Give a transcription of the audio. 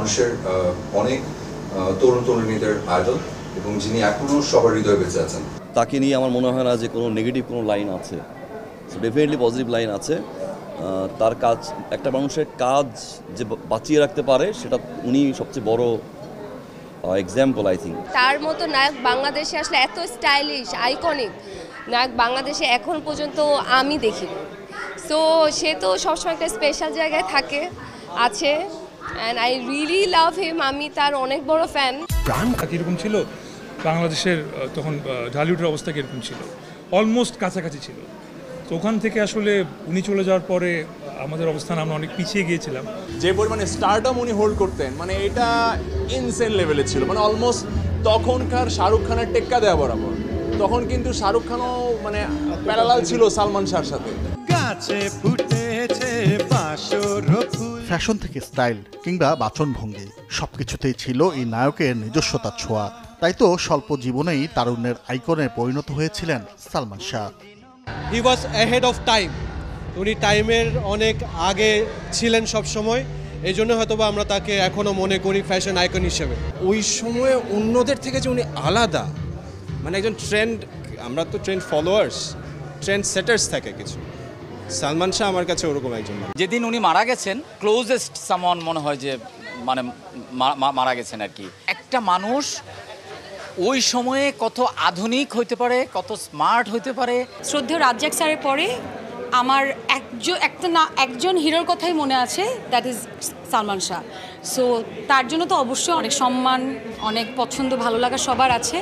মানুষের অনেক তরুণ তরুণীদের আইডল এবং যিনি এখনও সবার হৃদয়ে বেঁচে আছেন। তাকে নিয়ে আমার মনে হয় না যে কোনো নেগেটিভ কোনো লাইন আছে, ডেফিনেটলি পজিটিভ লাইন আছে। তার কাজ, একটা মানুষের কাজ যে বাঁচিয়ে রাখতে পারে, সেটা উনি সবচেয়ে বড় এক্সাম্পল আই থিঙ্ক। তার মতো নায়ক বাংলাদেশে আসলে এত স্টাইলিশ আইকনিক নায়ক বাংলাদেশে এখন পর্যন্ত আমি দেখিনি। সো সে তো সবসময় একটা স্পেশাল জায়গায় আছে অ্যান্ড আই রিয়েলি লাভ হিম। আমি তার অনেক বড় ফ্যান। প্রাণ কীরকম ছিল বাংলাদেশের তখন, ঢালিউডের অবস্থা কীরকম ছিল, অলমোস্ট কাছাকাছি ছিল। তো ওখান থেকে আসলে উনি চলে যাওয়ার পরে আমাদের অবস্থান, আমরা অনেক পিছিয়ে গিয়েছিলাম। যে পরিমাণে স্টারডম উনি হোল্ড করতেন, মানে এটা ইনসেন লেভেলে ছিল, মানে অলমোস্ট তখনকার শাহরুখ খানের টেক্কা দেওয়া বরাবর। তখন কিন্তু শাহরুখ খানও মানে প্যারালাল ছিল সালমান শাহর সাথে। ফ্যাশন থেকে স্টাইল কিংবা বাচনভঙ্গি সবকিছুতেই ছিল এই নায়কের নিজস্বতার ছোঁয়া। তাই তো স্বল্প জীবনেই তারুণ্যের আইকনে পরিণত হয়েছিলেন সালমান শাহ। হি ওয়াজ অ্যাহেড অফ টাইম। উনি টাইমের অনেক আগে ছিলেন সব সময়, এই জন্য হয়তো আমরা তাকে এখনও মনে করি ফ্যাশন আইকন হিসেবে। ওই সময়ে অন্যদের থেকে যে উনি আলাদা, মানে একজন ট্রেন্ড, আমরা তো ট্রেন্ড ফলোয়ার্স, ট্রেন্ড সেটার্স থাকে কিছু। সালমান শাহ আমার কাছে ওরকম একজন। যেদিন উনি মারা গেছেন, ক্লোজেস্ট সামওয়ান মনে হয় যে মানে মারা গেছেন আর কি। একটা মানুষ ওই সময়ে কত আধুনিক হইতে পারে, কত স্মার্ট হইতে পারে। শ্রদ্ধেয় রাজ্জাক স্যারের পরে আমার একজন হিরোর কথাই মনে আছে, that is Salman Shah. So তার জন্য তো অবশ্যই অনেক সম্মান, অনেক পছন্দ, ভালো লাগা সবার আছে।